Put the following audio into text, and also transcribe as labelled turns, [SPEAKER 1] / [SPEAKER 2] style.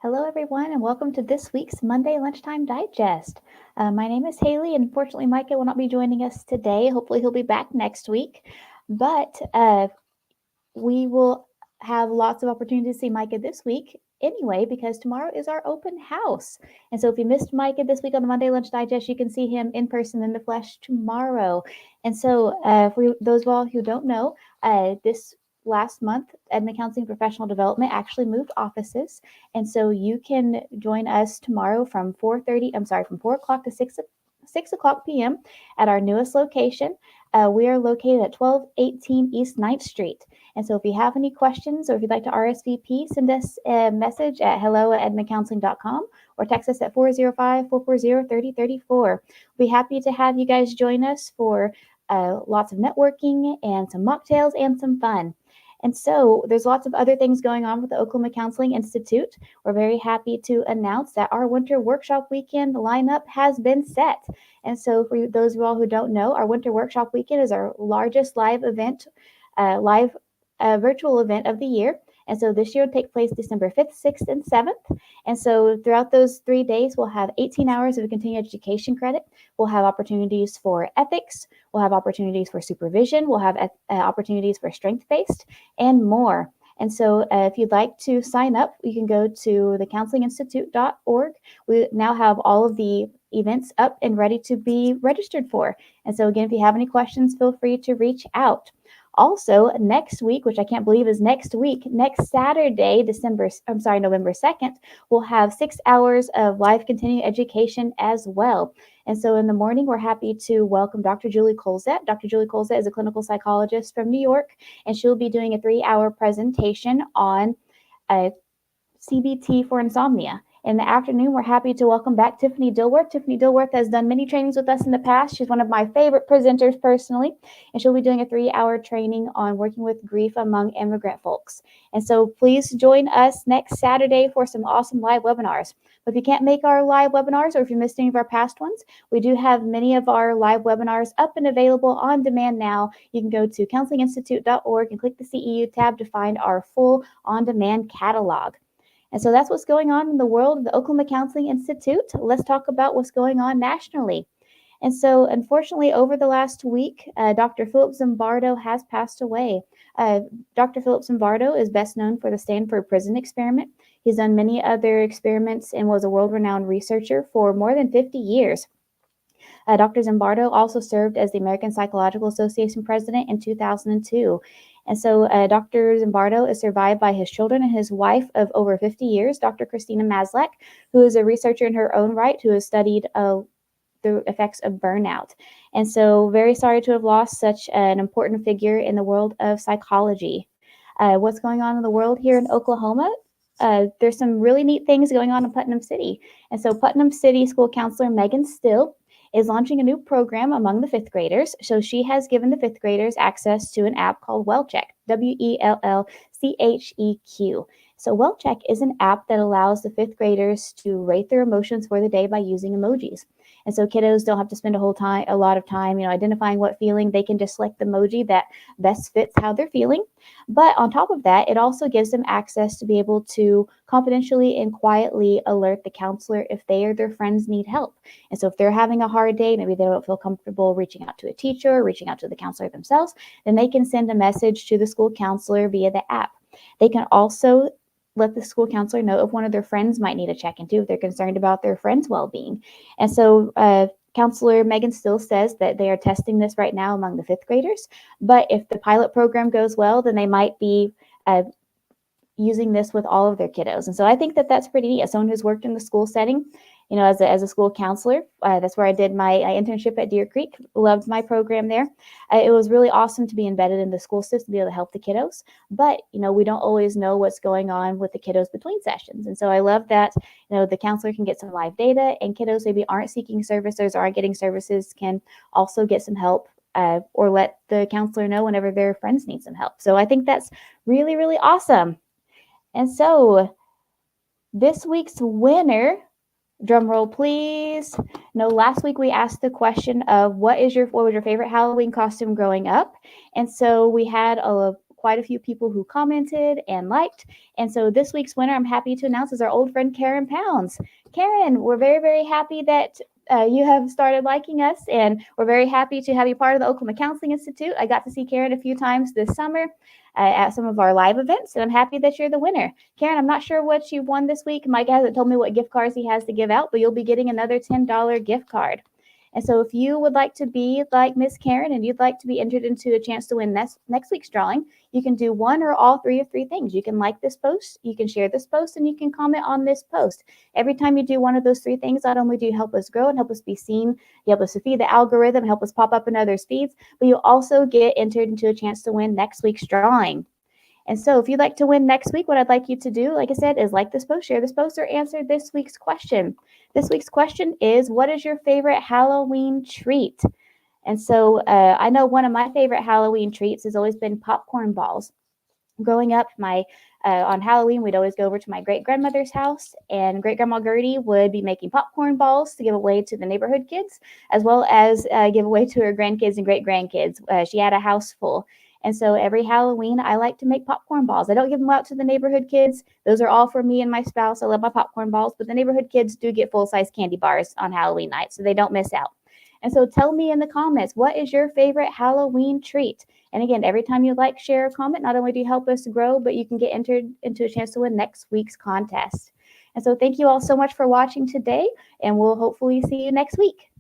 [SPEAKER 1] Hello, everyone, and welcome to this week's Monday Lunchtime Digest. My name is Hayley, and unfortunately, Micah will not be joining us today. Hopefully, he'll be back next week. But we will have lots of opportunity to see Micah this week anyway, because tomorrow is our open house. And so, if you missed Micah this week on the Monday Lunch Digest, you can see him in person in the flesh tomorrow. And so, for those of all who don't know, this last month, Edmond Counseling Professional Development actually moved offices, and so you can join us tomorrow from 4 o'clock to 6 o'clock p.m. at our newest location. We are located at 1218 East 9th Street. And so if you have any questions or if you'd like to RSVP, send us a message at hello@edmondcounseling.com or text us at 405-440-3034. We'll be happy to have you guys join us for lots of networking and some mocktails and some fun. And so there's lots of other things going on with the Oklahoma Counseling Institute. We're very happy to announce that our winter workshop weekend lineup has been set. And so for those of you all who don't know, our winter workshop weekend is our largest live virtual event of the year. And so this year will take place December 5th, 6th, and 7th. And so throughout those 3 days, we'll have 18 hours of continuing education credit. We'll have opportunities for ethics. We'll have opportunities for supervision. We'll have opportunities for strength-based and more. And so if you'd like to sign up, you can go to thecounselinginstitute.org. We now have all of the events up and ready to be registered for. And so again, if you have any questions, feel free to reach out. Also, next week, which I can't believe is next week, next Saturday, November 2nd, we'll have 6 hours of live continuing education as well. And so in the morning, we're happy to welcome Dr. Julie Colzett. Dr. Julie Colzett is a clinical psychologist from New York, and she'll be doing a 3-hour presentation on CBT for insomnia. In the afternoon, we're happy to welcome back Tiffany Dilworth. Tiffany Dilworth has done many trainings with us in the past. She's one of my favorite presenters personally, and she'll be doing a 3-hour training on working with grief among immigrant folks. And so please join us next Saturday for some awesome live webinars. But if you can't make our live webinars or if you missed any of our past ones, we do have many of our live webinars up and available on demand now. You can go to counselinginstitute.org and click the CEU tab to find our full on-demand catalog. And so that's what's going on in the world of the Oklahoma Counseling Institute. Let's talk about what's going on nationally. And so, unfortunately, over the last week, Dr. Philip Zimbardo has passed away. Dr. Philip Zimbardo is best known for the Stanford Prison Experiment. He's done many other experiments and was a world-renowned researcher for more than 50 years. Dr. Zimbardo also served as the American Psychological Association president in 2002. And so Dr. Zimbardo is survived by his children and his wife of over 50 years, Dr. Christina Maslach, who is a researcher in her own right who has studied the effects of burnout. And so very sorry to have lost such an important figure in the world of psychology. What's going on in the world here in Oklahoma? There's some really neat things going on in Putnam City. And so Putnam City school counselor Megan Still is launching a new program among the fifth graders. So she has given the fifth graders access to an app called WellCheck, WELLCHEQ. So WellCheck is an app that allows the fifth graders to rate their emotions for the day by using emojis. And so kiddos don't have to spend a lot of time, identifying what feeling. They can just select the emoji that best fits how they're feeling. But on top of that, it also gives them access to be able to confidentially and quietly alert the counselor if they or their friends need help. And so if they're having a hard day, maybe they don't feel comfortable reaching out to a teacher or reaching out to the counselor themselves, then they can send a message to the school counselor via the app. They can also let the school counselor know if one of their friends might need a check-in too, if they're concerned about their friend's well-being. And so Counselor Megan Still says that they are testing this right now among the fifth graders, but if the pilot program goes well, then they might be using this with all of their kiddos. And so I think that that's pretty neat. As someone who's worked in the school setting, as a school counselor, that's where I did my internship at Deer Creek. Loved my program there. It was really awesome to be embedded in the school system to be able to help the kiddos. But, we don't always know what's going on with the kiddos between sessions. And so I love that, the counselor can get some live data, and kiddos maybe aren't seeking services or aren't getting services can also get some help or let the counselor know whenever their friends need some help. So I think that's really, really awesome. And so this week's winner, drum roll please. Last week we asked the question of what was your favorite Halloween costume growing up? And so we had quite a few people who commented and liked. And so this week's winner, I'm happy to announce, is our old friend Karen Pounds. Karen, we're very, very happy that you have started liking us, and we're very happy to have you part of the Oklahoma Counseling Institute. I got to see Karen a few times this summer at some of our live events, and I'm happy that you're the winner. Karen, I'm not sure what you won this week. Mike hasn't told me what gift cards he has to give out, but you'll be getting another $10 gift card. And so if you would like to be like Miss Karen and you'd like to be entered into a chance to win next week's drawing, you can do one or all three of three things. You can like this post, you can share this post, and you can comment on this post. Every time you do one of those three things, not only do you help us grow and help us be seen, you help us to feed the algorithm, help us pop up in others' feeds, but you also get entered into a chance to win next week's drawing. And so if you'd like to win next week, what I'd like you to do, like I said, is like this post, share this post, or answer this week's question. This week's question is, what is your favorite Halloween treat? And so I know one of my favorite Halloween treats has always been popcorn balls. Growing up, on Halloween, we'd always go over to my great-grandmother's house, and Great-Grandma Gertie would be making popcorn balls to give away to the neighborhood kids, as well as give away to her grandkids and great-grandkids. She had a house full. And so every Halloween, I like to make popcorn balls. I don't give them out to the neighborhood kids. Those are all for me and my spouse. I love my popcorn balls, but the neighborhood kids do get full-size candy bars on Halloween night, so they don't miss out. And so tell me in the comments, what is your favorite Halloween treat? And again, every time you like, share, or comment, not only do you help us grow, but you can get entered into a chance to win next week's contest. And so thank you all so much for watching today, and we'll hopefully see you next week.